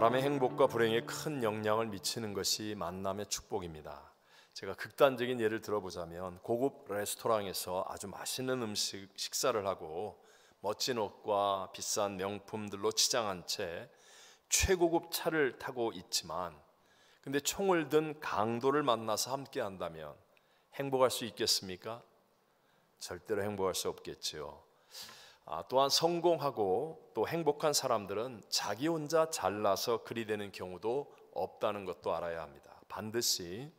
사람의 행복과 불행에 큰 영향을 미치는 것이 만남의 축복입니다. 제가 극단적인 예를 들어보자면 고급 레스토랑에서 아주 맛있는 식사를 하고 멋진 옷과 비싼 명품들로 치장한 채 최고급 차를 타고 있지만 근데 총을 든 강도를 만나서 함께 한다면 행복할 수 있겠습니까? 절대로 행복할 수 없겠지요. 또한 성공하고 또 행복한 사람들은 자기 혼자 잘나서 그리 되는 경우도 없다는 것도 알아야 합니다. 반드시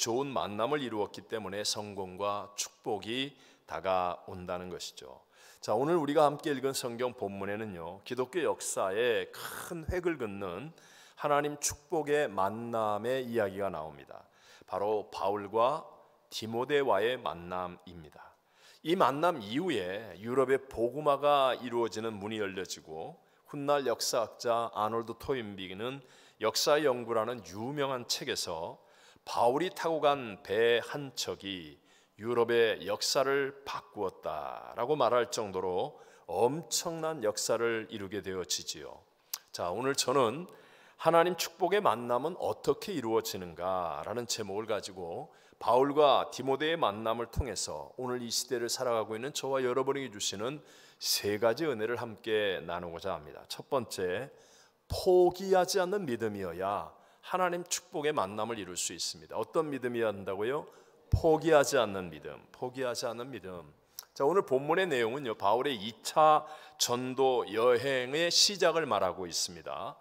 좋은 만남을 이루었기 때문에 성공과 축복이 다가온다는 것이죠. 자, 오늘 우리가 함께 읽은 성경 본문에는요, 기독교 역사에 큰 획을 긋는 하나님 축복의 만남의 이야기가 나옵니다. 바로 바울과 디모데와의 만남입니다. 이 만남 이후에 유럽의 복음화가 이루어지는 문이 열려지고 훗날 역사학자 아놀드 토인비는 역사 연구라는 유명한 책에서 바울이 타고 간 배 한 척이 유럽의 역사를 바꾸었다라고 말할 정도로 엄청난 역사를 이루게 되어지지요. 자, 오늘 저는 하나님 축복의 만남은 어떻게 이루어지는가라는 제목을 가지고 바울과 디모데의 만남을 통해서 오늘 이 시대를 살아가고 있는 저와 여러분에게 주시는 세 가지 은혜를 함께 나누고자 합니다. 첫 번째, 포기하지 않는 믿음이어야 하나님 축복의 만남을 이룰 수 있습니다. 어떤 믿음이어야 한다고요? 포기하지 않는 믿음, 포기하지 않는 믿음. 자, 오늘 본문의 내용은요, 바울의 2차 전도 여행의 시작을 말하고 있습니다.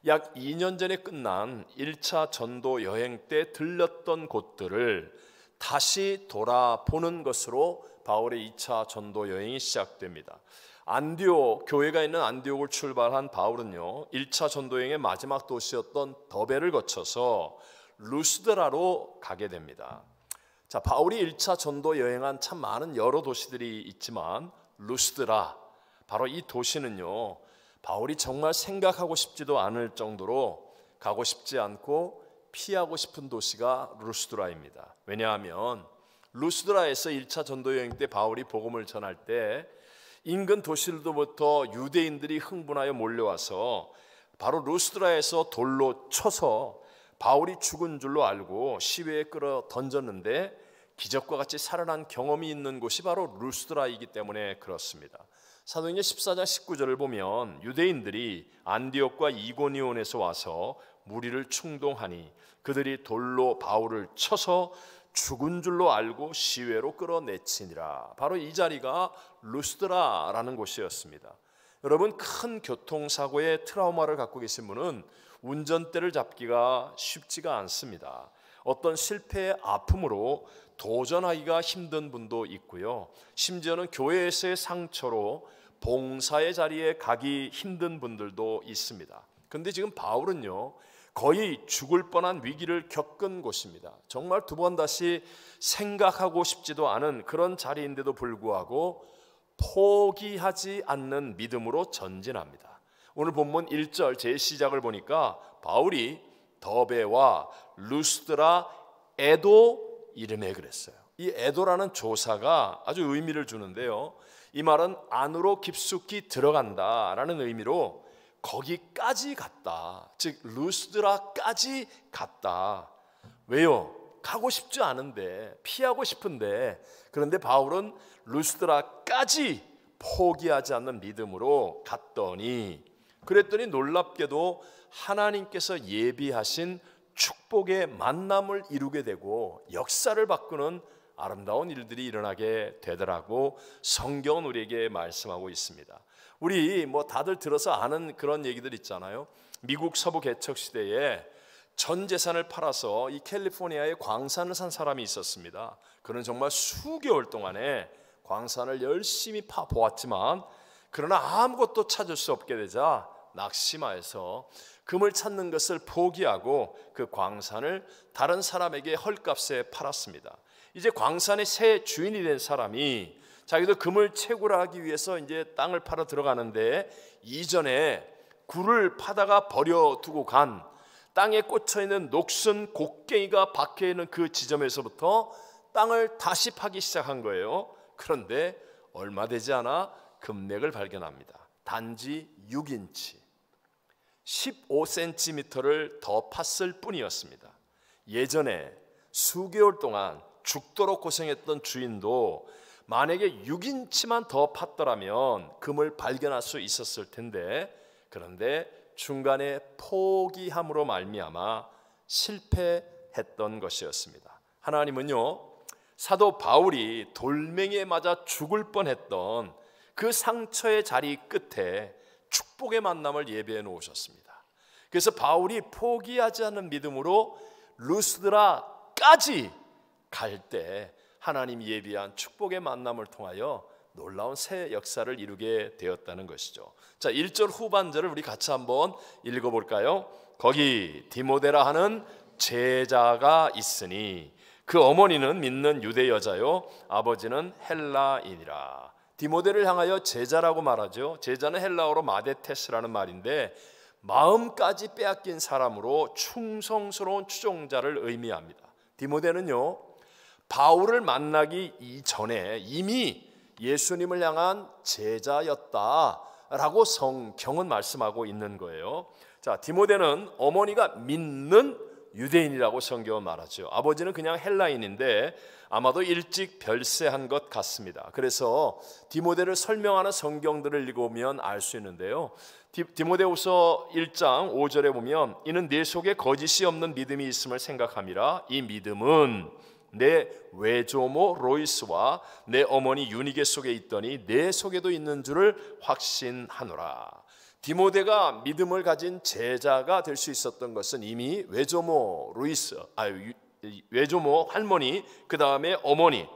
약 2년 전에 끝난 1차 전도 여행 때 들렸던 곳들을 다시 돌아보는 것으로 바울의 2차 전도 여행이 시작됩니다. 안디옥, 교회가 있는 안디옥을 출발한 바울은요, 1차 전도 여행의 마지막 도시였던 더베를 거쳐서 루스드라로 가게 됩니다. 자, 바울이 1차 전도 여행한 참 많은 여러 도시들이 있지만 루스드라, 바로 이 도시는요, 바울이 정말 생각하고 싶지도 않을 정도로 가고 싶지 않고 피하고 싶은 도시가 루스드라입니다. 왜냐하면 루스드라에서 1차 전도 여행 때 바울이 복음을 전할 때 인근 도시들로부터 유대인들이 흥분하여 몰려와서 바로 루스드라에서 돌로 쳐서 바울이 죽은 줄로 알고 시외에 끌어 던졌는데 기적과 같이 살아난 경험이 있는 곳이 바로 루스드라이기 때문에 그렇습니다. 사도행전 14장 19절을 보면 유대인들이 안디옥과 이고니온에서 와서 무리를 충동하니 그들이 돌로 바울을 쳐서 죽은 줄로 알고 시외로 끌어내치니라. 바로 이 자리가 루스드라라는 곳이었습니다. 여러분, 큰 교통사고의 트라우마를 갖고 계신 분은 운전대를 잡기가 쉽지가 않습니다. 어떤 실패의 아픔으로 도전하기가 힘든 분도 있고요, 심지어는 교회에서의 상처로 봉사의 자리에 가기 힘든 분들도 있습니다. 그런데 지금 바울은요, 거의 죽을 뻔한 위기를 겪은 곳입니다. 정말 두 번 다시 생각하고 싶지도 않은 그런 자리인데도 불구하고 포기하지 않는 믿음으로 전진합니다. 오늘 본문 1절 제 시작을 보니까 바울이 더베와 루스드라 에도 이름에 그랬어요. 이 에도라는 조사가 아주 의미를 주는데요, 이 말은 안으로 깊숙이 들어간다라는 의미로 거기까지 갔다, 즉 루스드라까지 갔다. 왜요? 가고 싶지 않은데, 피하고 싶은데, 그런데 바울은 루스드라까지 포기하지 않는 믿음으로 갔더니, 그랬더니 놀랍게도 하나님께서 예비하신 축복의 만남을 이루게 되고 역사를 바꾸는 아름다운 일들이 일어나게 되더라고 성경은 우리에게 말씀하고 있습니다. 우리 다들 들어서 아는 그런 얘기들 있잖아요. 미국 서부 개척 시대에 전 재산을 팔아서 이 캘리포니아에 광산을 산 사람이 있었습니다. 그는 정말 수개월 동안에 광산을 열심히 파보았지만 그러나 아무것도 찾을 수 없게 되자 낙심하여서 금을 찾는 것을 포기하고 그 광산을 다른 사람에게 헐값에 팔았습니다. 이제 광산의 새 주인이 된 사람이 자기도 금을 채굴하기 위해서 이제 땅을 팔아 들어가는데 이전에 굴을 파다가 버려두고 간 땅에 꽂혀 있는 녹슨 곡괭이가 박혀 있는 그 지점에서부터 땅을 다시 파기 시작한 거예요. 그런데 얼마 되지 않아 금맥을 발견합니다. 단지 6인치. 15cm를 더 팠을 뿐이었습니다. 예전에 수개월 동안 죽도록 고생했던 주인도 만약에 6인치만 더 팠더라면 금을 발견할 수 있었을 텐데, 그런데 중간에 포기함으로 말미암아 실패했던 것이었습니다. 하나님은요, 사도 바울이 돌멩이에 맞아 죽을 뻔했던 그 상처의 자리 끝에 축복의 만남을 예비해 놓으셨습니다. 그래서 바울이 포기하지 않는 믿음으로 루스드라까지 갈 때 하나님이 예비한 축복의 만남을 통하여 놀라운 새 역사를 이루게 되었다는 것이죠. 자, 1절 후반절을 우리 같이 한번 읽어볼까요? 거기 디모데라 하는 제자가 있으니 그 어머니는 믿는 유대 여자요 아버지는 헬라인이라. 디모데를 향하여 제자라고 말하죠. 제자는 헬라어로 마데테스라는 말인데 마음까지 빼앗긴 사람으로 충성스러운 추종자를 의미합니다. 디모데는요, 바울을 만나기 이전에 이미 예수님을 향한 제자였다라고 성경은 말씀하고 있는 거예요. 자, 디모데는 어머니가 믿는 유대인이라고 성경은 말하죠. 아버지는 그냥 헬라인인데 아마도 일찍 별세한 것 같습니다. 그래서 디모데를 설명하는 성경들을 읽어보면 알 수 있는데요, 디모데후서 1장 5절에 보면 이는 내 속에 거짓이 없는 믿음이 있음을 생각함이라. 이 믿음은 내 외조모 로이스와 내 어머니 유니게 속에 있더니 내 속에도 있는 줄을 확신하노라. 디모데가 믿음을 가진 제자가 될 수 있었던 것은 이미 외조모 로이스, 외조모 할머니, 그 다음에 어머니,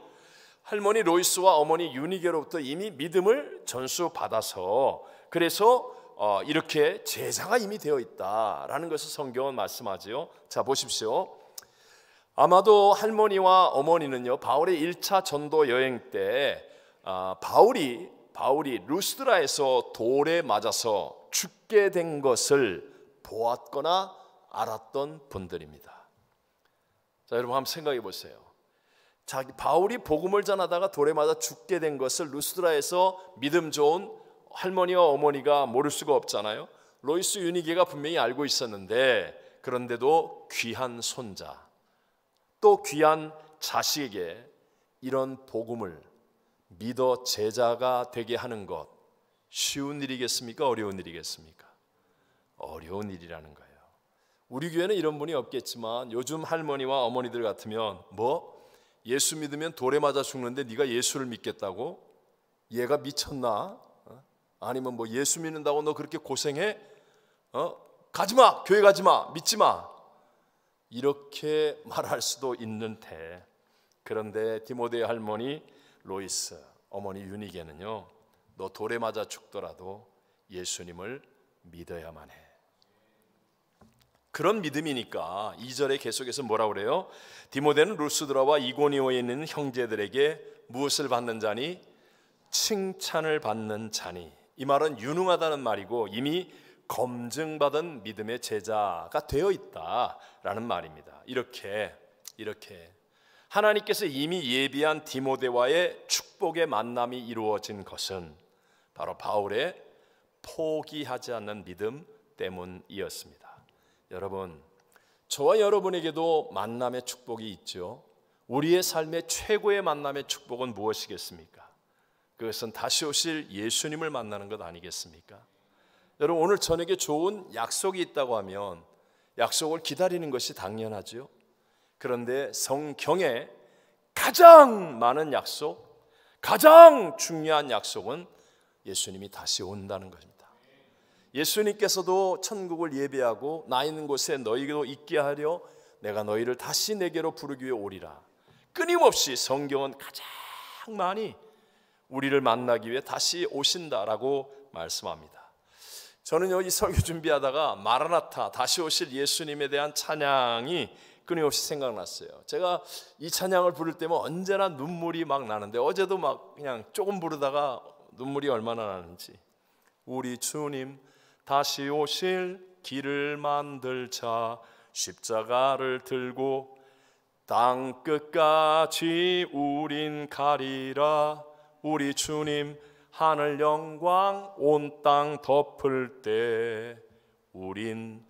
할머니 로이스와 어머니 유니게로부터 이미 믿음을 전수받아서, 그래서 이렇게 제자가 이미 되어 있다라는 것을 성경은 말씀하지요. 자, 보십시오. 아마도 할머니와 어머니는요, 바울의 1차 전도 여행 때 바울이 루스드라에서 돌에 맞아서 죽게 된 것을 보았거나 알았던 분들입니다. 자, 여러분 한번 생각해 보세요. 바울이 복음을 전하다가 돌에 맞아 죽게 된 것을 루스드라에서 믿음 좋은 할머니와 어머니가 모를 수가 없잖아요. 로이스 유니게가 분명히 알고 있었는데, 그런데도 귀한 손자, 또 귀한 자식에게 이런 복음을 믿어 제자가 되게 하는 것, 쉬운 일이겠습니까? 어려운 일이겠습니까? 어려운 일이라는 거예요. 우리 교회는 이런 분이 없겠지만 요즘 할머니와 어머니들 같으면 예수 믿으면 돌에 맞아 죽는데 네가 예수를 믿겠다고? 얘가 미쳤나? 아니면 예수 믿는다고 너 그렇게 고생해? 가지마, 교회 가지마, 믿지마, 이렇게 말할 수도 있는데, 그런데 디모데의 할머니 로이스, 어머니 유니게는요, 너 돌에 맞아 죽더라도 예수님을 믿어야만 해. 그런 믿음이니까 2절에 계속해서 뭐라고 그래요? 디모데는 루스드라와 이고니오에 있는 형제들에게 무엇을 받는 자니? 칭찬을 받는 자니. 이 말은 유능하다는 말이고 이미 검증받은 믿음의 제자가 되어 있다라는 말입니다. 이렇게 하나님께서 이미 예비한 디모데와의 축복의 만남이 이루어진 것은 바로 바울의 포기하지 않는 믿음 때문이었습니다. 여러분, 저와 여러분에게도 만남의 축복이 있죠. 우리의 삶의 최고의 만남의 축복은 무엇이겠습니까? 그것은 다시 오실 예수님을 만나는 것 아니겠습니까? 여러분, 오늘 저녁에 좋은 약속이 있다고 하면 약속을 기다리는 것이 당연하죠. 그런데 성경에 가장 많은 약속, 가장 중요한 약속은 예수님이 다시 온다는 것입니다. 예수님께서도 천국을 예비하고 나 있는 곳에 너희도 있게 하려 내가 너희를 다시 내게로 부르기 위해 오리라. 끊임없이 성경은 가장 많이 우리를 만나기 위해 다시 오신다라고 말씀합니다. 저는요, 이 설교 준비하다가 마라나타, 다시 오실 예수님에 대한 찬양이 끊임없이 생각났어요. 제가 이 찬양을 부를 때면 언제나 눈물이 막 나는데, 어제도 막 그냥 조금 부르다가 눈물이 얼마나 나는지. 우리 주님 다시 오실 길을 만들자, 십자가를 들고 땅 끝까지 우린 가리라. 우리 주님 하늘 영광 온 땅 덮을 때 우린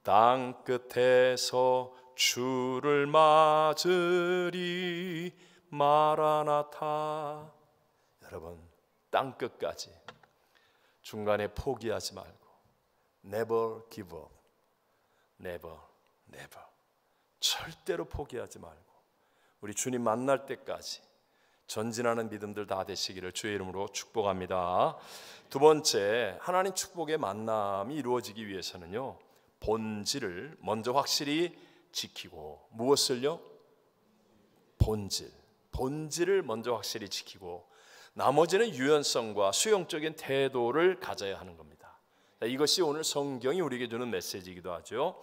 땅 끝에서 주를 맞으리 마라나타. 여러분, 땅 끝까지 중간에 포기하지 말고 never give up, never, never, 절대로 포기하지 말고 우리 주님 만날 때까지 전진하는 믿음들 다 되시기를 주의 이름으로 축복합니다. 두 번째, 하나님 축복의 만남이 이루어지기 위해서는요, 본질을 먼저 확실히 지키고, 무엇을요? 본질을 먼저 확실히 지키고, 나머지는 유연성과 수용적인 태도를 가져야 하는 겁니다. 이것이 오늘 성경이 우리에게 주는 메시지이기도 하죠.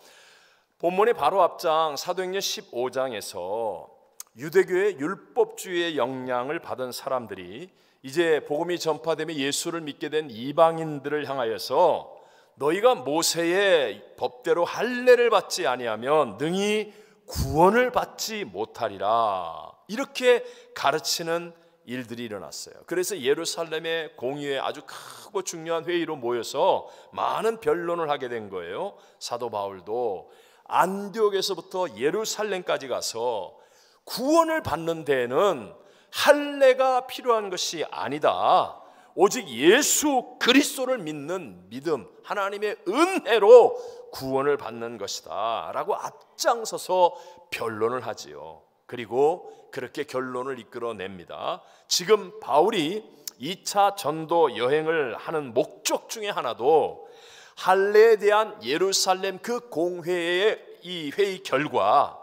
본문의 바로 앞장 사도행전 15장에서 유대교의 율법주의의 영향을 받은 사람들이 이제 복음이 전파되며 예수를 믿게 된 이방인들을 향하여서 너희가 모세의 법대로 할례를 받지 아니하면 능히 구원을 받지 못하리라, 이렇게 가르치는 일들이 일어났어요. 그래서 예루살렘의 공의회 아주 크고 중요한 회의로 모여서 많은 변론을 하게 된 거예요. 사도 바울도 안디옥에서부터 예루살렘까지 가서 구원을 받는 데에는 할례가 필요한 것이 아니다, 오직 예수 그리스도를 믿는 믿음, 하나님의 은혜로 구원을 받는 것이다 라고 앞장서서 변론을 하지요. 그리고 그렇게 결론을 이끌어냅니다. 지금 바울이 2차 전도 여행을 하는 목적 중에 하나도 할례에 대한 예루살렘 그 공회의 이 회의 결과,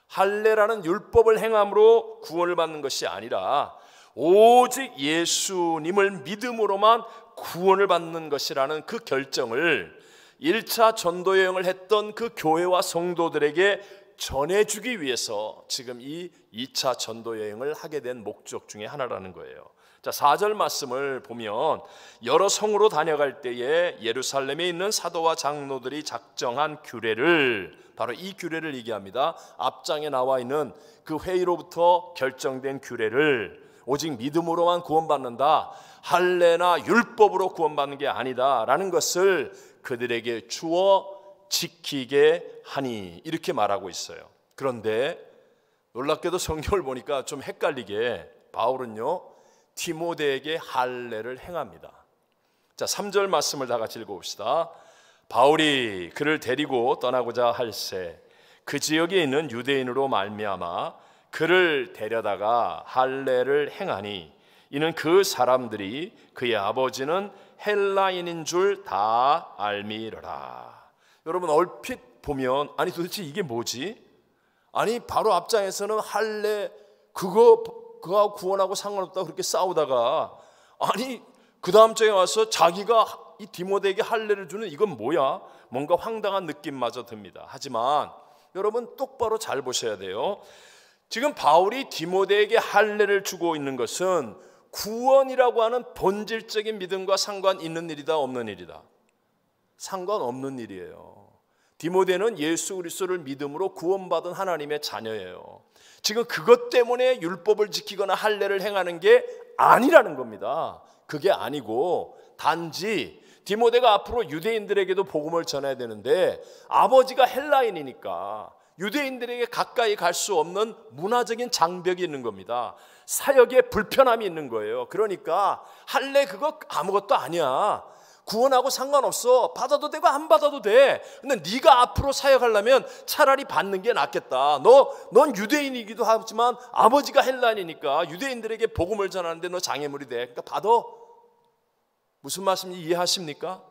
할례라는 율법을 행함으로 구원을 받는 것이 아니라 오직 예수님을 믿음으로만 구원을 받는 것이라는 그 결정을 1차 전도 여행을 했던 그 교회와 성도들에게 전해주기 위해서 지금 이 2차 전도 여행을 하게 된 목적 중에 하나라는 거예요. 자, 4절 말씀을 보면 여러 성으로 다녀갈 때에 예루살렘에 있는 사도와 장로들이 작정한 규례를, 바로 이 규례를 얘기합니다. 앞장에 나와 있는 그 회의로부터 결정된 규례를 오직 믿음으로만 구원받는다, 할례나 율법으로 구원받는 게 아니다 라는 것을 그들에게 주어 지키게 하니, 이렇게 말하고 있어요. 그런데 놀랍게도 성경을 보니까 좀 헷갈리게 바울은요, 디모데에게 할례를 행합니다. 자, 3절 말씀을 다 같이 읽어봅시다. 바울이 그를 데리고 떠나고자 할새 그 지역에 있는 유대인으로 말미암아 그를 데려다가 할례를 행하니, 이는 그 사람들이 그의 아버지는 헬라인인 줄 다 알미러라. 여러분, 얼핏 보면 아니 도대체 이게 뭐지? 아니 바로 앞장에서는 할례 그거 구원하고 상관없다고 그렇게 싸우다가, 아니 그 다음 장에 와서 자기가 이 디모데에게 할례를 주는, 이건 뭐야? 뭔가 황당한 느낌마저 듭니다. 하지만 여러분 똑바로 잘 보셔야 돼요. 지금 바울이 디모데에게 할례를 주고 있는 것은 구원이라고 하는 본질적인 믿음과 상관 있는 일이다, 없는 일이다? 상관없는 일이에요. 디모데는 예수 그리스도를 믿음으로 구원받은 하나님의 자녀예요. 지금 그것 때문에 율법을 지키거나 할례를 행하는 게 아니라는 겁니다. 그게 아니고 단지 디모데가 앞으로 유대인들에게도 복음을 전해야 되는데 아버지가 헬라인이니까 유대인들에게 가까이 갈 수 없는 문화적인 장벽이 있는 겁니다. 사역에 불편함이 있는 거예요. 그러니까 할례 그거 아무것도 아니야, 구원하고 상관없어, 받아도 되고 안 받아도 돼. 근데 네가 앞으로 사역하려면 차라리 받는 게 낫겠다. 넌 유대인이기도 하지만 아버지가 헬라인이니까 유대인들에게 복음을 전하는데 너 장애물이 돼. 그러니까 받아. 무슨 말씀인지 이해하십니까?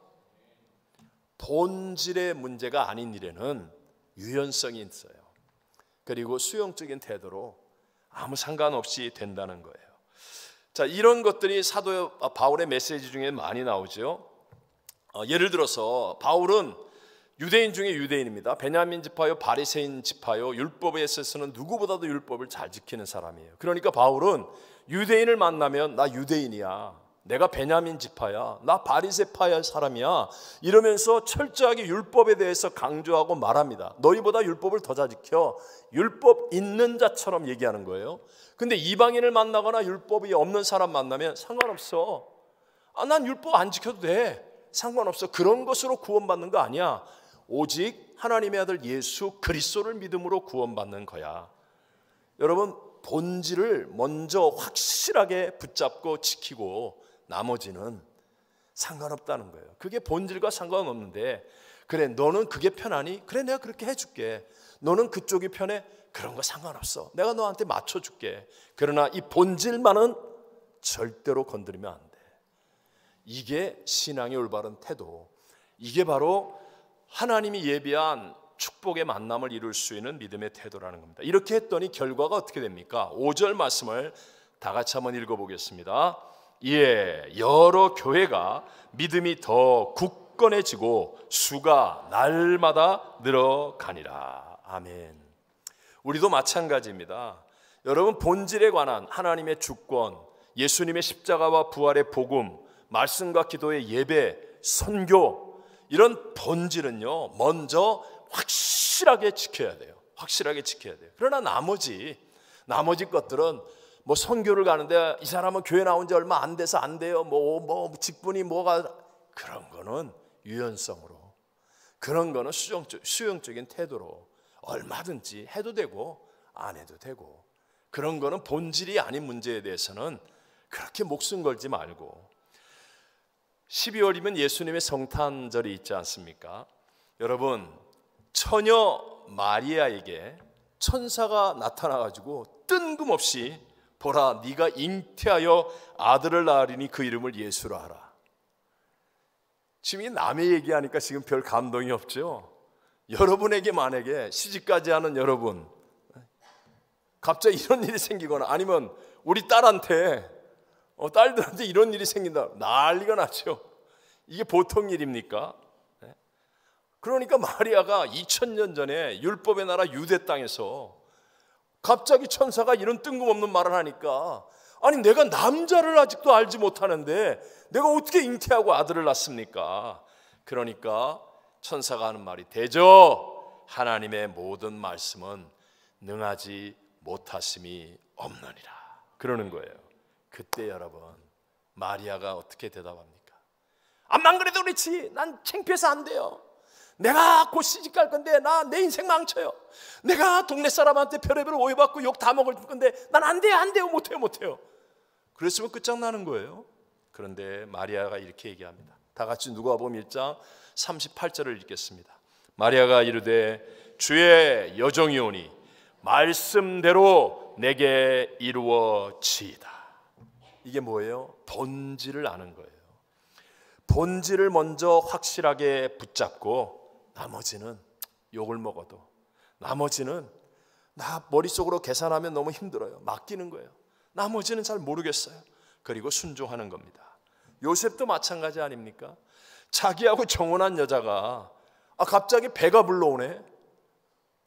본질의 문제가 아닌 일에는 유연성이 있어요. 그리고 수용적인 태도로 아무 상관없이 된다는 거예요. 자, 이런 것들이 사도 바울의 메시지 중에 많이 나오죠. 예를 들어서 바울은 유대인 중에 유대인입니다. 베냐민 지파요, 바리새인 지파요, 율법에 있어서는 누구보다도 율법을 잘 지키는 사람이에요. 그러니까 바울은 유대인을 만나면 나 유대인이야, 내가 베냐민 지파야, 나 바리새파의 사람이야, 이러면서 철저하게 율법에 대해서 강조하고 말합니다. 너희보다 율법을 더 잘 지켜, 율법 있는 자처럼 얘기하는 거예요. 근데 이방인을 만나거나 율법이 없는 사람 만나면 상관없어, 난 율법 안 지켜도 돼, 상관없어. 그런 것으로 구원받는 거 아니야. 오직 하나님의 아들 예수 그리스도를 믿음으로 구원받는 거야. 여러분, 본질을 먼저 확실하게 붙잡고 지키고 나머지는 상관없다는 거예요. 그게 본질과 상관없는데, 그래 너는 그게 편하니? 그래 내가 그렇게 해줄게. 너는 그쪽이 편해? 그런 거 상관없어. 내가 너한테 맞춰줄게. 그러나 이 본질만은 절대로 건드리면 안 돼. 이게 신앙의 올바른 태도. 이게 바로 하나님이 예비한 축복의 만남을 이룰 수 있는 믿음의 태도라는 겁니다. 이렇게 했더니 결과가 어떻게 됩니까? 5절 말씀을 다 같이 한번 읽어보겠습니다. 예, 여러 교회가 믿음이 더 굳건해지고 수가 날마다 늘어가니라. 아멘. 우리도 마찬가지입니다. 여러분, 본질에 관한 하나님의 주권, 예수님의 십자가와 부활의 복음, 말씀과 기도의 예배, 선교, 이런 본질은요 먼저 확실하게 지켜야 돼요. 확실하게 지켜야 돼요. 그러나 나머지 것들은 뭐 선교를 가는데 이 사람은 교회 나온 지 얼마 안 돼서 안 돼요. 뭐 직분이 뭐가, 그런 거는 유연성으로, 그런 거는 수용적인 태도로 얼마든지 해도 되고 안 해도 되고, 그런 거는 본질이 아닌 문제에 대해서는 그렇게 목숨 걸지 말고. 12월이면 예수님의 성탄절이 있지 않습니까? 여러분, 처녀 마리아에게 천사가 나타나가지고 뜬금없이 보라 네가 잉태하여 아들을 낳으리니 그 이름을 예수라 하라. 지금 이 남의 얘기하니까 지금 별 감동이 없죠. 여러분에게 만약에 시집가지 않은 여러분 갑자기 이런 일이 생기거나 아니면 우리 딸한테 딸들한테 이런 일이 생긴다, 난리가 나죠. 이게 보통 일입니까? 그러니까 마리아가 2000년 전에 율법의 나라 유대 땅에서 갑자기 천사가 이런 뜬금없는 말을 하니까, 아니 내가 남자를 아직도 알지 못하는데 내가 어떻게 잉태하고 아들을 낳습니까? 그러니까 천사가 하는 말이 되죠. 하나님의 모든 말씀은 능하지 못하심이 없느니라. 그러는 거예요. 그때 여러분, 마리아가 어떻게 대답합니까? 암만 그래도 그렇지 난 창피해서 안 돼요. 내가 곧 시집 갈 건데 내 인생 망쳐요. 내가 동네 사람한테 별의별 오해받고 욕 다 먹을 건데 난 안 돼요 못해요. 그랬으면 끝장나는 거예요. 그런데 마리아가 이렇게 얘기합니다. 다 같이 누가복음 1장 38절을 읽겠습니다. 마리아가 이르되 주의 여종이 오니 말씀대로 내게 이루어지이다. 이게 뭐예요? 본질을 아는 거예요. 본질을 먼저 확실하게 붙잡고 나머지는 욕을 먹어도, 나머지는 나 머릿속으로 계산하면 너무 힘들어요. 맡기는 거예요. 나머지는 잘 모르겠어요. 그리고 순종하는 겁니다. 요셉도 마찬가지 아닙니까? 자기하고 정혼한 여자가 갑자기 배가 불러오네.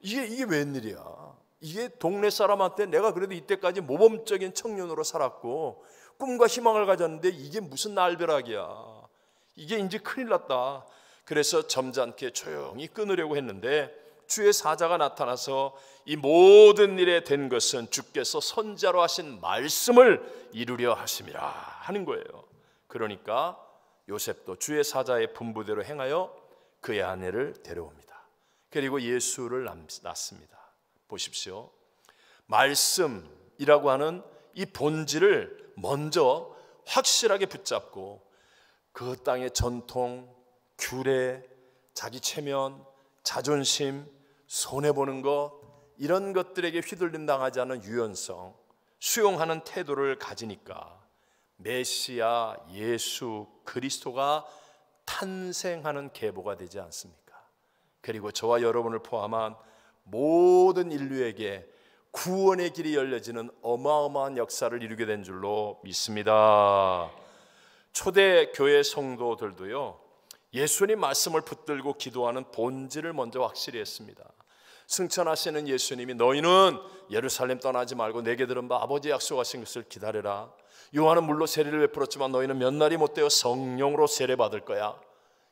이게 웬일이야? 이게 동네 사람한테 내가 그래도 이때까지 모범적인 청년으로 살았고 꿈과 희망을 가졌는데 이게 무슨 날벼락이야. 이게 이제 큰일 났다. 그래서 점잖게 조용히 끊으려고 했는데 주의 사자가 나타나서 이 모든 일에 된 것은 주께서 선지자로 하신 말씀을 이루려 하심이라 하는 거예요. 그러니까 요셉도 주의 사자의 분부대로 행하여 그의 아내를 데려옵니다. 그리고 예수를 낳습니다. 보십시오. 말씀이라고 하는 이 본질을 먼저 확실하게 붙잡고 그 땅의 전통, 규례, 자기 체면, 자존심, 손해보는 것, 이런 것들에게 휘둘림 당하지 않은 유연성, 수용하는 태도를 가지니까 메시아 예수 그리스도가 탄생하는 계보가 되지 않습니까? 그리고 저와 여러분을 포함한 모든 인류에게 구원의 길이 열려지는 어마어마한 역사를 이루게 된 줄로 믿습니다. 초대 교회 성도들도요, 예수님 말씀을 붙들고 기도하는 본질을 먼저 확실히 했습니다. 승천하시는 예수님이 너희는 예루살렘 떠나지 말고 내게 들은 바 아버지 약속하신 것을 기다려라. 요한은 물로 세례를 베풀었지만 너희는 몇 날이 못되어 성령으로 세례받을 거야.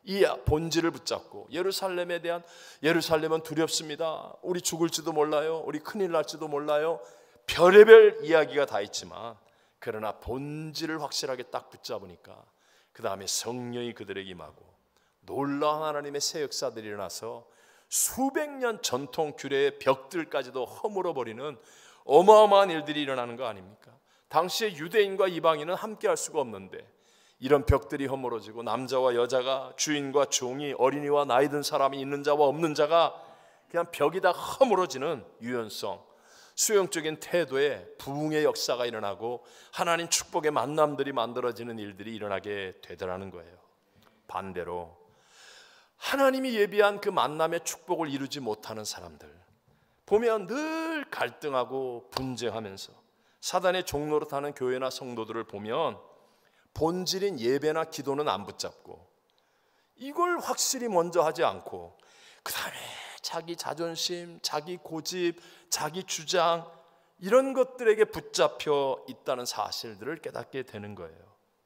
이 본질을 붙잡고 예루살렘은 두렵습니다. 우리 죽을지도 몰라요. 우리 큰일 날지도 몰라요. 별의별 이야기가 다 있지만 그러나 본질을 확실하게 딱 붙잡으니까 그 다음에 성령이 그들에게 임하고 놀라운 하나님의 새 역사들이 일어나서 수백 년 전통 규례의 벽들까지도 허물어버리는 어마어마한 일들이 일어나는 거 아닙니까? 당시에 유대인과 이방인은 함께 할 수가 없는데 이런 벽들이 허물어지고 남자와 여자가, 주인과 종이, 어린이와 나이 든 사람이, 있는 자와 없는 자가 그냥 벽이 다 허물어지는 유연성, 수용적인 태도에 부흥의 역사가 일어나고 하나님 축복의 만남들이 만들어지는 일들이 일어나게 되더라는 거예요. 반대로 하나님이 예비한 그 만남의 축복을 이루지 못하는 사람들 보면 늘 갈등하고 분쟁하면서 사단의 종로로 타는 교회나 성도들을 보면 본질인 예배나 기도는 안 붙잡고 이걸 확실히 먼저 하지 않고 그 다음에 자기 자존심, 자기 고집, 자기 주장 이런 것들에게 붙잡혀 있다는 사실들을 깨닫게 되는 거예요.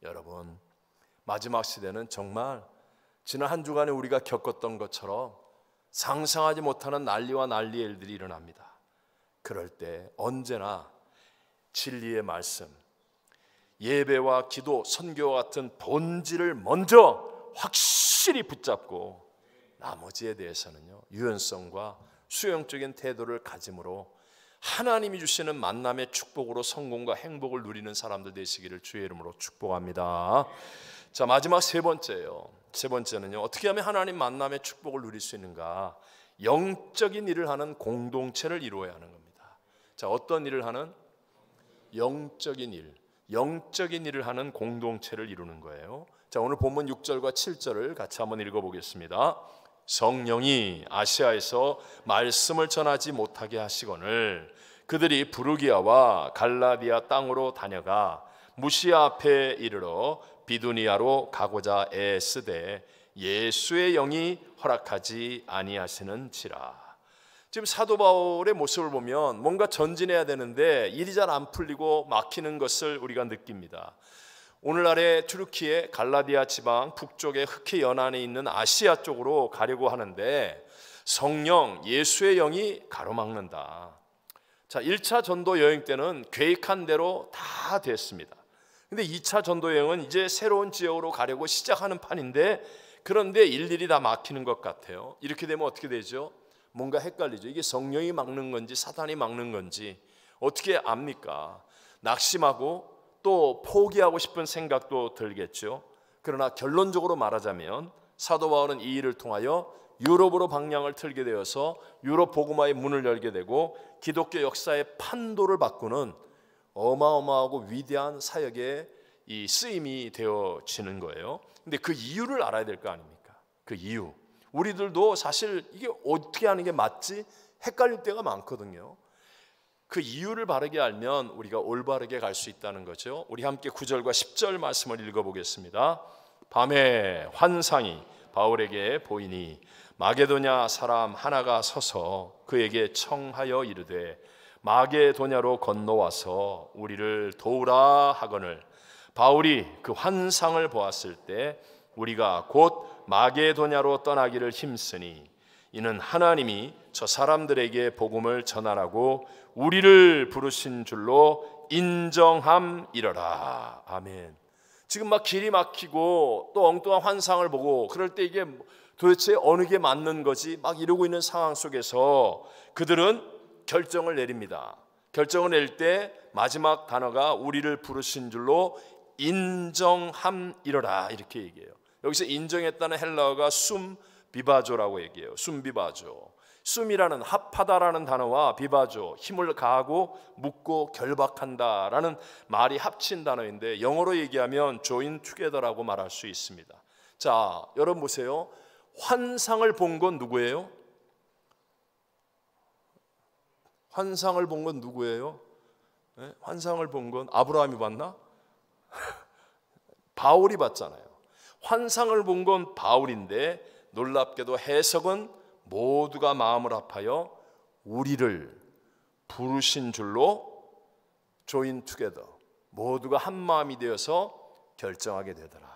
여러분, 마지막 시대는 정말 지난 한 주간에 우리가 겪었던 것처럼 상상하지 못하는 난리와 난리의 일들이 일어납니다. 그럴 때 언제나 진리의 말씀, 예배와 기도, 선교와 같은 본질을 먼저 확실히 붙잡고 나머지에 대해서는요, 유연성과 수용적인 태도를 가짐으로 하나님이 주시는 만남의 축복으로 성공과 행복을 누리는 사람들 되시기를 주의 이름으로 축복합니다. 자, 마지막 세 번째예요. 세 번째는요, 어떻게 하면 하나님 만남의 축복을 누릴 수 있는가? 영적인 일을 하는 공동체를 이루어야 하는 겁니다. 자, 어떤 일을 하는? 영적인 일, 영적인 일을 하는 공동체를 이루는 거예요. 자, 오늘 본문 6절과 7절을 같이 한번 읽어보겠습니다. 성령이 아시아에서 말씀을 전하지 못하게 하시거늘 그들이 부르기아와 갈라디아 땅으로 다녀가 무시아 앞에 이르러 비두니아로 가고자 애쓰되 예수의 영이 허락하지 아니하시는지라. 지금 사도 바울의 모습을 보면 뭔가 전진해야 되는데 일이 잘 안 풀리고 막히는 것을 우리가 느낍니다. 오늘날의 튀르키예 갈라디아 지방 북쪽의 흑해 연안에 있는 아시아 쪽으로 가려고 하는데 성령, 예수의 영이 가로막는다. 자, 1차 전도 여행 때는 계획한 대로 다 됐습니다. 근데 2차 전도 여행은 이제 새로운 지역으로 가려고 시작하는 판인데 그런데 일일이 다 막히는 것 같아요. 이렇게 되면 어떻게 되죠? 뭔가 헷갈리죠. 이게 성령이 막는 건지 사탄이 막는 건지 어떻게 압니까? 낙심하고 또 포기하고 싶은 생각도 들겠죠. 그러나 결론적으로 말하자면 사도 바울은 이 일을 통하여 유럽으로 방향을 틀게 되어서 유럽 복음화의 문을 열게 되고 기독교 역사의 판도를 바꾸는 어마어마하고 위대한 사역의 이 쓰임이 되어지는 거예요. 근데 그 이유를 알아야 될 거 아닙니까? 그 이유. 우리들도 사실 이게 어떻게 하는 게 맞지? 헷갈릴 때가 많거든요. 그 이유를 바르게 알면 우리가 올바르게 갈 수 있다는 거죠. 우리 함께 9절과 10절 말씀을 읽어보겠습니다. 밤에 환상이 바울에게 보이니 마게도냐 사람 하나가 서서 그에게 청하여 이르되 마게도냐로 건너와서 우리를 도우라 하거늘 바울이 그 환상을 보았을 때 우리가 곧 마게도냐로 떠나기를 힘쓰니 이는 하나님이 저 사람들에게 복음을 전하라고 우리를 부르신 줄로 인정함이러라. 아멘. 지금 막 길이 막히고 또 엉뚱한 환상을 보고 그럴 때 이게 도대체 어느 게 맞는 거지 막 이러고 있는 상황 속에서 그들은 결정을 내립니다. 결정을 낼 때 마지막 단어가 우리를 부르신 줄로 인정함이러라 이렇게 얘기해요. 여기서 인정했다는 헬라어가 숨비바조라고 얘기해요. 숨비바조. 숨이라는 합하다라는 단어와 비바조, 힘을 가하고 묶고 결박한다라는 말이 합친 단어인데 영어로 얘기하면 join together라고 말할 수 있습니다. 자, 여러분 보세요. 환상을 본 건 누구예요? 환상을 본 건 누구예요? 네? 환상을 본 건 아브라함이 봤나? 바울이 봤잖아요. 환상을 본 건 바울인데 놀랍게도 해석은 모두가 마음을 합하여 우리를 부르신 줄로 join together, 모두가 한 마음이 되어서 결정하게 되더라.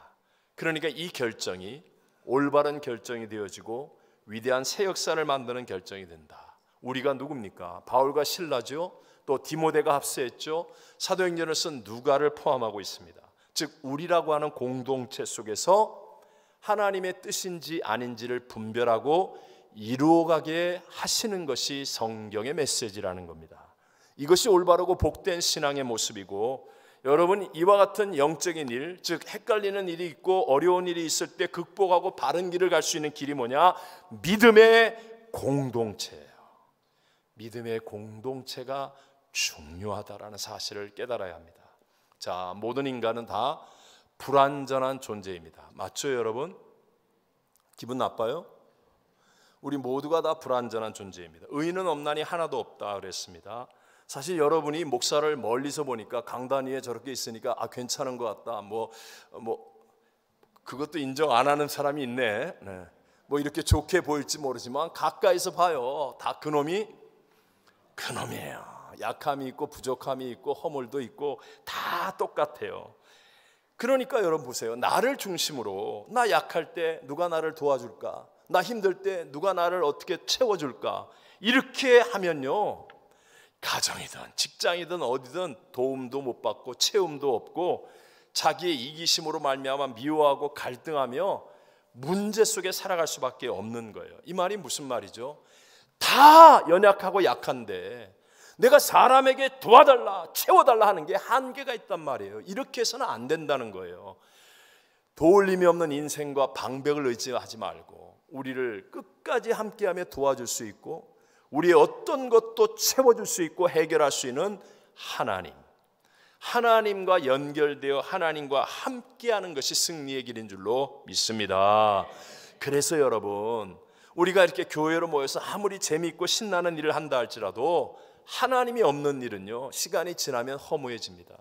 그러니까 이 결정이 올바른 결정이 되어지고 위대한 새 역사를 만드는 결정이 된다. 우리가 누굽니까? 바울과 실라죠. 또 디모데가 합세했죠. 사도행전을 쓴 누가를 포함하고 있습니다. 즉 우리라고 하는 공동체 속에서 하나님의 뜻인지 아닌지를 분별하고 이루어가게 하시는 것이 성경의 메시지라는 겁니다. 이것이 올바르고 복된 신앙의 모습이고, 여러분 이와 같은 영적인 일, 즉 헷갈리는 일이 있고 어려운 일이 있을 때 극복하고 바른 길을 갈 수 있는 길이 뭐냐? 믿음의 공동체예요. 믿음의 공동체가 중요하다라는 사실을 깨달아야 합니다. 자, 모든 인간은 다 불완전한 존재입니다. 맞죠, 여러분? 기분 나빠요? 우리 모두가 다 불완전한 존재입니다. 의인은 없나니 하나도 없다 그랬습니다. 사실 여러분이 목사를 멀리서 보니까 강단 위에 저렇게 있으니까 괜찮은 것 같다, 뭐 그것도 인정 안 하는 사람이 있네. 네. 뭐 이렇게 좋게 보일지 모르지만 가까이서 봐요. 다 그놈이에요. 약함이 있고 부족함이 있고 허물도 있고 다 똑같아요. 그러니까 여러분 보세요. 나를 중심으로, 나 약할 때 누가 나를 도와줄까? 나 힘들 때 누가 나를 어떻게 채워줄까? 이렇게 하면요, 가정이든 직장이든 어디든 도움도 못 받고 채움도 없고 자기의 이기심으로 말미암아 미워하고 갈등하며 문제 속에 살아갈 수밖에 없는 거예요. 이 말이 무슨 말이죠? 다 연약하고 약한데 내가 사람에게 도와달라, 채워달라 하는 게 한계가 있단 말이에요. 이렇게 해서는 안 된다는 거예요. 도울림이 없는 인생과 방백을 의지하지 말고 우리를 끝까지 함께하며 도와줄 수 있고 우리의 어떤 것도 채워줄 수 있고 해결할 수 있는 하나님과 연결되어 하나님과 함께하는 것이 승리의 길인 줄로 믿습니다. 그래서 여러분, 우리가 이렇게 교회로 모여서 아무리 재미있고 신나는 일을 한다 할지라도 하나님이 없는 일은요, 시간이 지나면 허무해집니다.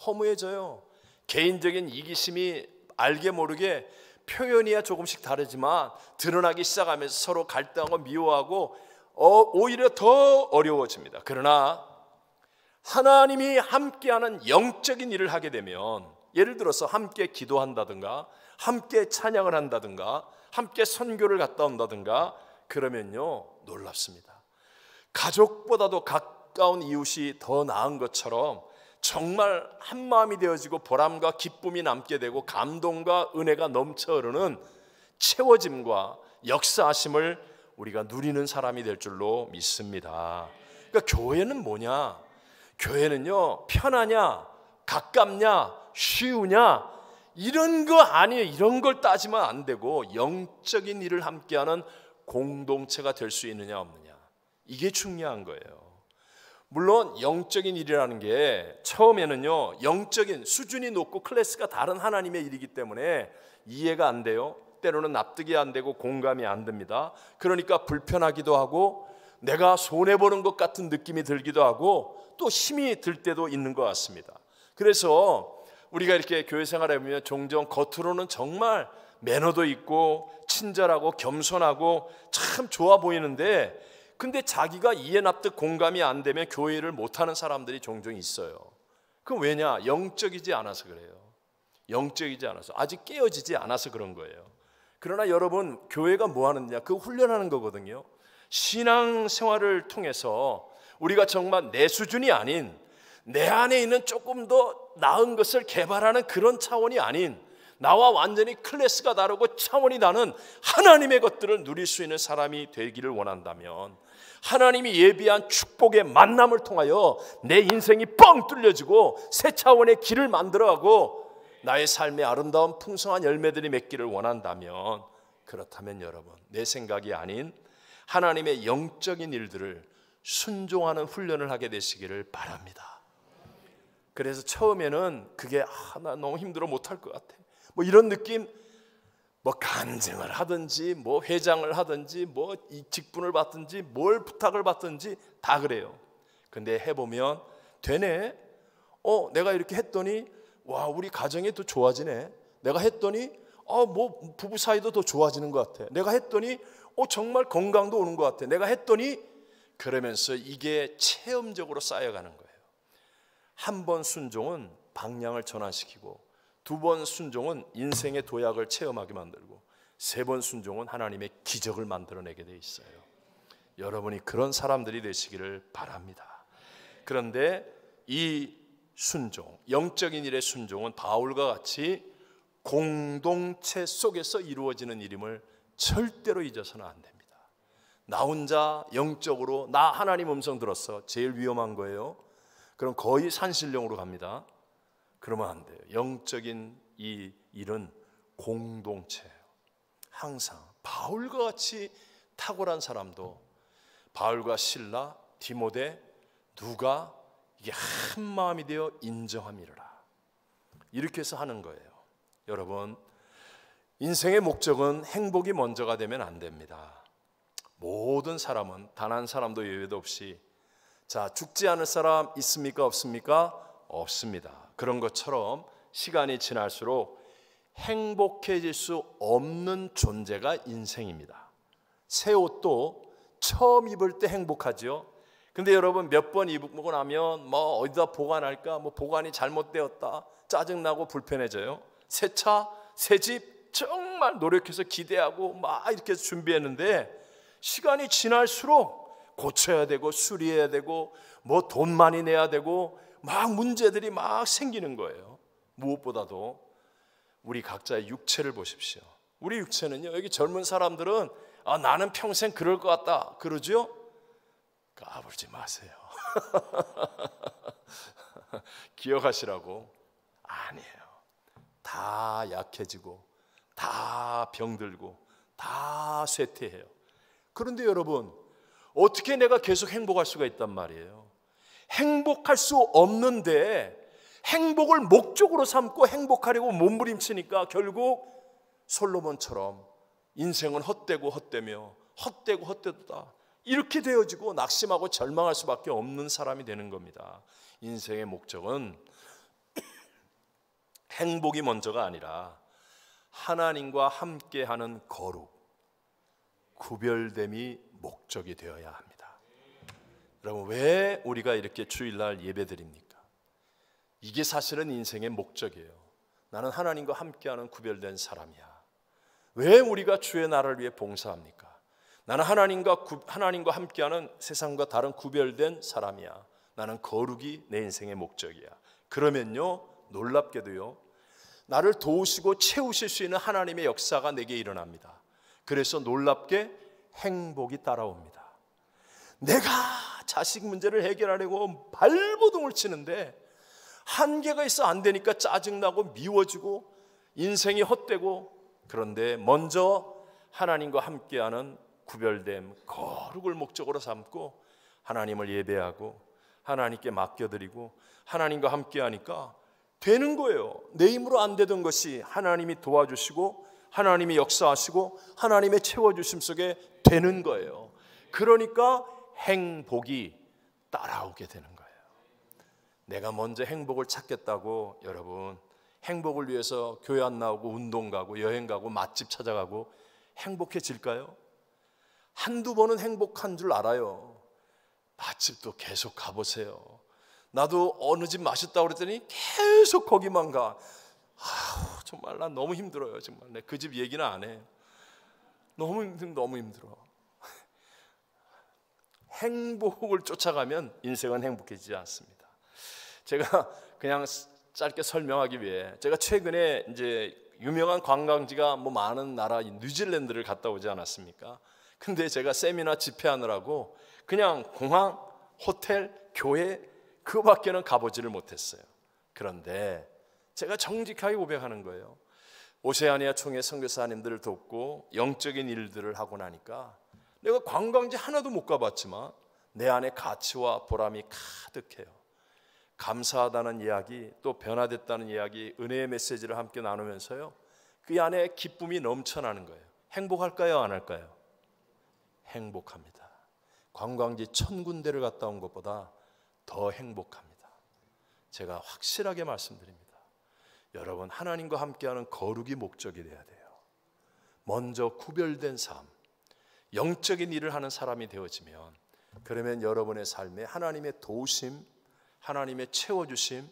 허무해져요. 개인적인 이기심이 알게 모르게 표현이야 조금씩 다르지만 드러나기 시작하면서 서로 갈등하고 미워하고 오히려 더 어려워집니다. 그러나 하나님이 함께하는 영적인 일을 하게 되면, 예를 들어서 함께 기도한다든가 함께 찬양을 한다든가 함께 선교를 갔다 온다든가 그러면요, 놀랍습니다. 가족보다도 가까운 이웃이 더 나은 것처럼 정말 한마음이 되어지고 보람과 기쁨이 남게 되고 감동과 은혜가 넘쳐 흐르는 채워짐과 역사하심을 우리가 누리는 사람이 될 줄로 믿습니다. 그러니까 교회는 뭐냐? 교회는요, 편하냐, 가깝냐, 쉬우냐 이런 거 아니에요. 이런 걸 따지면 안 되고 영적인 일을 함께하는 공동체가 될 수 있느냐 없느냐, 이게 중요한 거예요. 물론 영적인 일이라는 게 처음에는요, 영적인 수준이 높고 클래스가 다른 하나님의 일이기 때문에 이해가 안 돼요. 때로는 납득이 안 되고 공감이 안 됩니다. 그러니까 불편하기도 하고 내가 손해보는 것 같은 느낌이 들기도 하고 또 힘이 들 때도 있는 것 같습니다. 그래서 우리가 이렇게 교회 생활해 보면 종종 겉으로는 정말 매너도 있고 친절하고 겸손하고 참 좋아 보이는데, 근데 자기가 이해 납득 공감이 안 되면 교회를 못하는 사람들이 종종 있어요. 그럼 왜냐? 영적이지 않아서 그래요. 영적이지 않아서, 아직 깨어지지 않아서 그런 거예요. 그러나 여러분, 교회가 뭐 하느냐? 그거 훈련하는 거거든요. 신앙생활을 통해서 우리가 정말 내 수준이 아닌 내 안에 있는 조금 더 나은 것을 개발하는 그런 차원이 아닌 나와 완전히 클래스가 다르고 차원이 다른 하나님의 것들을 누릴 수 있는 사람이 되기를 원한다면, 하나님이 예비한 축복의 만남을 통하여 내 인생이 뻥 뚫려지고 새 차원의 길을 만들어가고 나의 삶의 아름다운 풍성한 열매들이 맺기를 원한다면, 그렇다면 여러분, 내 생각이 아닌 하나님의 영적인 일들을 순종하는 훈련을 하게 되시기를 바랍니다. 그래서 처음에는 그게 나 너무 힘들어 못할 것 같아, 뭐 이런 느낌, 뭐 간증을 하든지 뭐 회장을 하든지 뭐 이 직분을 받든지 뭘 부탁을 받든지 다 그래요. 근데 해보면 되네. 내가 이렇게 했더니 와, 우리 가정이 더 좋아지네. 내가 했더니 뭐 부부 사이도 더 좋아지는 것 같아. 내가 했더니 정말 건강도 오는 것 같아. 내가 했더니, 그러면서 이게 체험적으로 쌓여가는 거예요. 한 번 순종은 방향을 전환시키고, 두 번 순종은 인생의 도약을 체험하게 만들고, 세 번 순종은 하나님의 기적을 만들어내게 돼 있어요. 여러분이 그런 사람들이 되시기를 바랍니다. 그런데 이 순종, 영적인 일의 순종은 바울과 같이 공동체 속에서 이루어지는 일임을 절대로 잊어서는 안 됩니다. 나 혼자 영적으로 나 하나님 음성 들었어, 제일 위험한 거예요. 그럼 거의 산신령으로 갑니다. 그러면 안 돼요. 영적인 이 일은 공동체예요. 항상 바울과 같이 탁월한 사람도 바울과 실라, 디모데, 누가 이게 한 마음이 되어 인정함이라. 이렇게 해서 하는 거예요. 여러분, 인생의 목적은 행복이 먼저가 되면 안 됩니다. 모든 사람은 단 한 사람도 예외도 없이 자, 죽지 않을 사람 있습니까? 없습니까? 없습니다. 그런 것처럼 시간이 지날수록 행복해질 수 없는 존재가 인생입니다. 새 옷도 처음 입을 때 행복하죠. 근데 여러분 몇 번 입고 나면 뭐 어디다 보관할까? 뭐 보관이 잘못되었다. 짜증나고 불편해져요. 새 차, 새 집 정말 노력해서 기대하고 막 이렇게 준비했는데 시간이 지날수록 고쳐야 되고 수리해야 되고 뭐 돈 많이 내야 되고 막 문제들이 막 생기는 거예요. 무엇보다도 우리 각자의 육체를 보십시오. 우리 육체는요, 여기 젊은 사람들은 나는 평생 그럴 것 같다 그러죠? 까불지 마세요. 기억하시라고. 아니에요. 다 약해지고 다 병들고 다 쇠퇴해요. 그런데 여러분, 어떻게 내가 계속 행복할 수가 있단 말이에요? 행복할 수 없는데 행복을 목적으로 삼고 행복하려고 몸부림치니까 결국 솔로몬처럼 인생은 헛되고 헛되며 헛되고 헛되다 이렇게 되어지고 낙심하고 절망할 수밖에 없는 사람이 되는 겁니다. 인생의 목적은 행복이 먼저가 아니라 하나님과 함께하는 거룩, 구별됨이 목적이 되어야 합니다. 여러분, 왜 우리가 이렇게 주일날 예배드립니까? 이게 사실은 인생의 목적이에요. 나는 하나님과 함께하는 구별된 사람이야. 왜 우리가 주의 나라를 위해 봉사합니까? 나는 하나님과 함께하는 세상과 다른 구별된 사람이야. 나는 거룩이 내 인생의 목적이야. 그러면요, 놀랍게도요, 나를 도우시고 채우실 수 있는 하나님의 역사가 내게 일어납니다. 그래서 놀랍게 행복이 따라옵니다. 내가 자식 문제를 해결하려고 발버둥을 치는데 한계가 있어 안 되니까 짜증나고 미워지고 인생이 헛되고, 그런데 먼저 하나님과 함께하는 구별됨, 거룩을 목적으로 삼고 하나님을 예배하고 하나님께 맡겨드리고 하나님과 함께하니까 되는 거예요. 내 힘으로 안 되던 것이 하나님이 도와주시고 하나님이 역사하시고 하나님의 채워주심 속에 되는 거예요. 그러니까 행복이 따라오게 되는 거예요. 내가 먼저 행복을 찾겠다고 여러분 행복을 위해서 교회 안 나오고 운동 가고 여행 가고 맛집 찾아가고 행복해질까요? 한두 번은 행복한 줄 알아요. 맛집도 계속 가보세요. 나도 어느 집 맛있다고 그랬더니 계속 거기만 가. 정말 난 너무 힘들어요. 정말 내 그 집 얘기는 안 해. 너무 힘들어. 행복을 쫓아가면 인생은 행복해지지 않습니다. 제가 그냥 짧게 설명하기 위해, 제가 최근에 이제 유명한 관광지가 뭐 많은 나라 뉴질랜드를 갔다 오지 않았습니까? 근데 제가 세미나 집회하느라고 그냥 공항, 호텔, 교회 그거밖에는 가보지를 못했어요. 그런데 제가 정직하게 고백하는 거예요. 오세아니아 총회 선교사님들을 돕고 영적인 일들을 하고 나니까 내가 관광지 하나도 못 가봤지만 내 안에 가치와 보람이 가득해요. 감사하다는 이야기, 또 변화됐다는 이야기, 은혜의 메시지를 함께 나누면서요, 그 안에 기쁨이 넘쳐나는 거예요. 행복할까요? 안 할까요? 행복합니다. 관광지 1000군데를 갔다 온 것보다 더 행복합니다. 제가 확실하게 말씀드립니다. 여러분, 하나님과 함께하는 거룩이 목적이 돼야 돼요. 먼저 구별된 삶, 영적인 일을 하는 사람이 되어지면, 그러면 여러분의 삶에 하나님의 도우심, 하나님의 채워주심,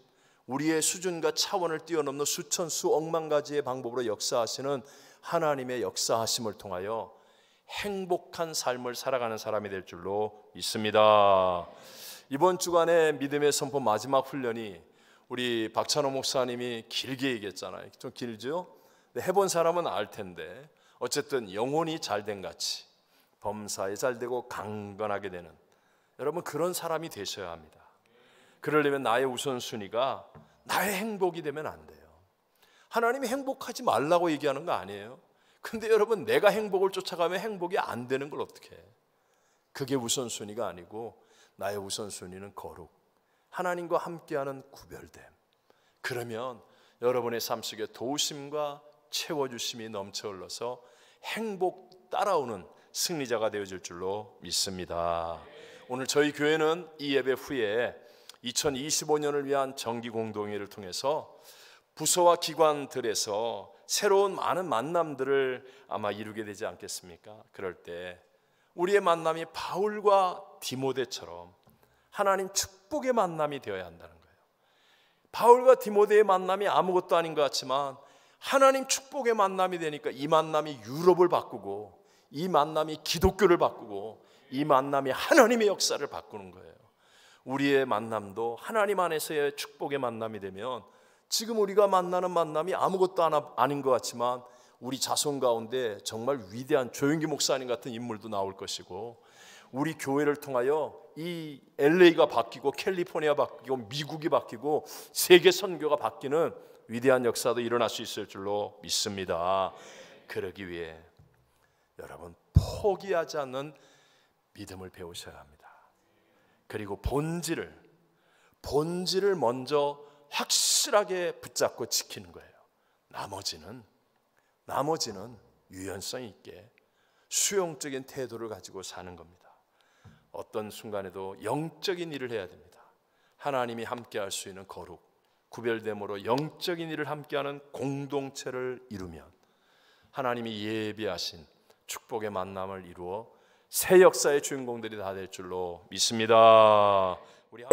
우리의 수준과 차원을 뛰어넘는 수천 수억만 가지의 방법으로 역사하시는 하나님의 역사하심을 통하여 행복한 삶을 살아가는 사람이 될 줄로 믿습니다. 이번 주간에 믿음의 선포 마지막 훈련이 우리 박찬호 목사님이 길게 얘기했잖아요. 좀 길죠? 해본 사람은 알 텐데 어쨌든 영혼이 잘된 같이 범사에 잘되고 강건하게 되는 여러분 그런 사람이 되셔야 합니다. 그러려면 나의 우선순위가 나의 행복이 되면 안 돼요. 하나님이 행복하지 말라고 얘기하는 거 아니에요. 근데 여러분 내가 행복을 쫓아가면 행복이 안 되는 걸 어떻게 해? 그게 우선순위가 아니고 나의 우선순위는 거룩, 하나님과 함께하는 구별됨. 그러면 여러분의 삶 속에 도우심과 채워주심이 넘쳐 흘러서 행복 따라오는 승리자가 되어질 줄로 믿습니다. 오늘 저희 교회는 이 예배 후에 2025년을 위한 정기공동회를 통해서 부서와 기관들에서 새로운 많은 만남들을 아마 이루게 되지 않겠습니까? 그럴 때 우리의 만남이 바울과 디모데처럼 하나님 축복의 만남이 되어야 한다는 거예요. 바울과 디모데의 만남이 아무것도 아닌 것 같지만 하나님 축복의 만남이 되니까 이 만남이 유럽을 바꾸고 이 만남이 기독교를 바꾸고 이 만남이 하나님의 역사를 바꾸는 거예요. 우리의 만남도 하나님 안에서의 축복의 만남이 되면 지금 우리가 만나는 만남이 아무것도 아닌 것 같지만 우리 자손 가운데 정말 위대한 조용기 목사님 같은 인물도 나올 것이고 우리 교회를 통하여 이 LA가 바뀌고 캘리포니아 바뀌고 미국이 바뀌고 세계 선교가 바뀌는 위대한 역사도 일어날 수 있을 줄로 믿습니다. 그러기 위해 여러분 포기하지 않는 믿음을 배우셔야 합니다. 그리고 본질을 먼저 확실하게 붙잡고 지키는 거예요. 나머지는 유연성 있게 수용적인 태도를 가지고 사는 겁니다. 어떤 순간에도 영적인 일을 해야 됩니다. 하나님이 함께할 수 있는 거룩, 구별됨으로 영적인 일을 함께하는 공동체를 이루면 하나님이 예비하신 축복의 만남을 이루어 새 역사의 주인공들이 다 될 줄로 믿습니다. 우리